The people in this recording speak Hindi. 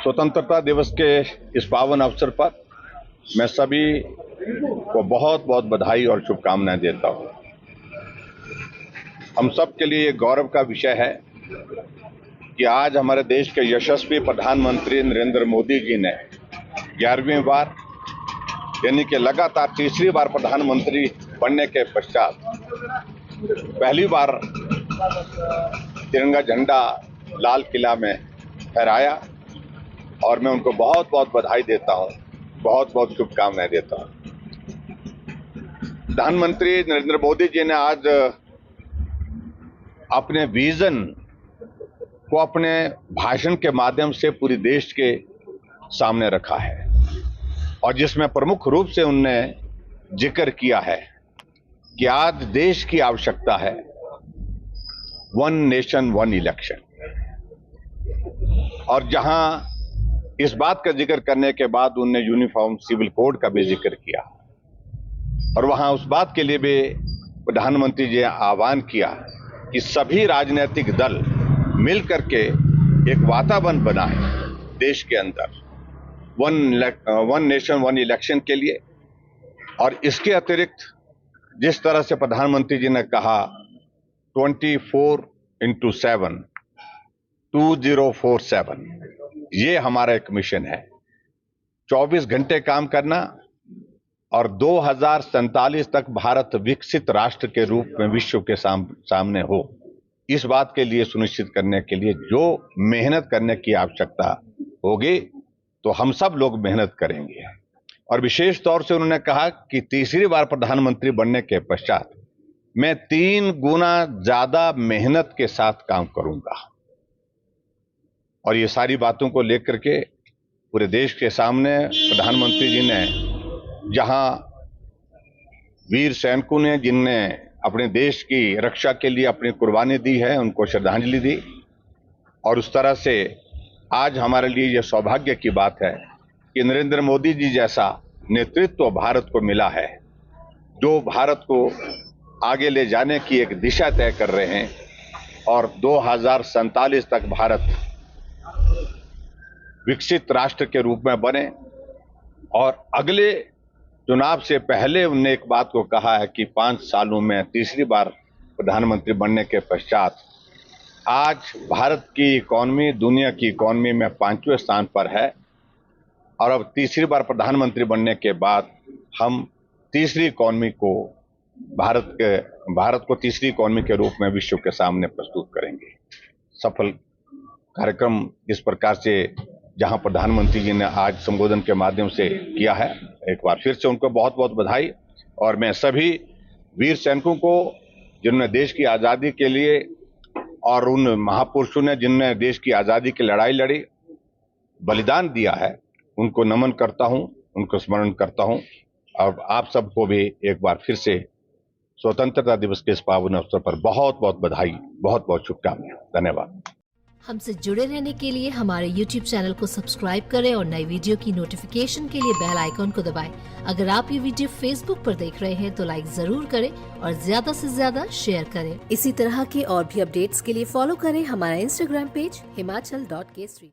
स्वतंत्रता दिवस के इस पावन अवसर पर मैं सभी को बहुत बहुत बधाई और शुभकामनाएं देता हूं। हम सब के लिए गौरव का विषय है कि आज हमारे देश के यशस्वी प्रधानमंत्री नरेंद्र मोदी जी ने 11वीं बार यानी कि लगातार तीसरी बार प्रधानमंत्री बनने के पश्चात पहली बार तिरंगा झंडा लाल किला में फहराया और मैं उनको बहुत बहुत बधाई देता हूं, बहुत बहुत शुभकामनाएं देता हूं। प्रधानमंत्री नरेंद्र मोदी जी ने आज अपने विजन को अपने भाषण के माध्यम से पूरे देश के सामने रखा है और जिसमें प्रमुख रूप से उनने जिक्र किया है कि आज देश की आवश्यकता है वन नेशन वन इलेक्शन। और जहां इस बात का जिक्र करने के बाद उनने यूनिफॉर्म सिविल कोड का भी जिक्र किया और वहां उस बात के लिए भी प्रधानमंत्री जी ने आह्वान किया कि सभी राजनीतिक दल मिल करके एक वातावरण बनाए देश के अंदर वन नेशन वन इलेक्शन के लिए। और इसके अतिरिक्त जिस तरह से प्रधानमंत्री जी ने कहा 24/7 2047 ये हमारा एक मिशन है, 24 घंटे काम करना और 2047 तक भारत विकसित राष्ट्र के रूप में विश्व के सामने हो। इस बात के लिए सुनिश्चित करने के लिए जो मेहनत करने की आवश्यकता होगी तो हम सब लोग मेहनत करेंगे। और विशेष तौर से उन्होंने कहा कि तीसरी बार प्रधानमंत्री बनने के पश्चात मैं 3 गुना ज्यादा मेहनत के साथ काम करूंगा। और ये सारी बातों को लेकर के पूरे देश के सामने प्रधानमंत्री जी ने जहां वीर सैनिकों ने जिनने अपने देश की रक्षा के लिए अपनी कुर्बानी दी है उनको श्रद्धांजलि दी। और उस तरह से आज हमारे लिए यह सौभाग्य की बात है कि नरेंद्र मोदी जी जैसा नेतृत्व भारत को मिला है जो भारत को आगे ले जाने की एक दिशा तय कर रहे हैं और 2047 तक भारत विकसित राष्ट्र के रूप में बने। और अगले चुनाव से पहले उन्होंने एक बात को कहा है कि 5 सालों में तीसरी बार प्रधानमंत्री बनने के पश्चात आज भारत की इकॉनमी दुनिया की इकॉनमी में 5वें स्थान पर है और अब तीसरी बार प्रधानमंत्री बनने के बाद हम तीसरी इकॉनमी को भारत को तीसरी इकॉनमी के रूप में विश्व के सामने प्रस्तुत करेंगे। सफल कार्यक्रम इस प्रकार से जहां प्रधानमंत्री जी ने आज संबोधन के माध्यम से किया है, एक बार फिर से उनको बहुत बहुत बधाई। और मैं सभी वीर सैनिकों को जिन्होंने देश की आज़ादी के लिए और उन महापुरुषों ने जिनने देश की आज़ादी की लड़ाई लड़ी बलिदान दिया है उनको नमन करता हूं, उनको स्मरण करता हूं। और आप सबको भी एक बार फिर से स्वतंत्रता दिवस के इस पावन अवसर पर बहुत बहुत बधाई, बहुत बहुत शुभकामनाएं। धन्यवाद। हमसे जुड़े रहने के लिए हमारे YouTube चैनल को सब्सक्राइब करें और नई वीडियो की नोटिफिकेशन के लिए बेल आइकॉन को दबाएं। अगर आप ये वीडियो Facebook पर देख रहे हैं तो लाइक जरूर करें और ज्यादा से ज्यादा शेयर करें। इसी तरह के और भी अपडेट्स के लिए फॉलो करें हमारा Instagram पेज himachal.k3।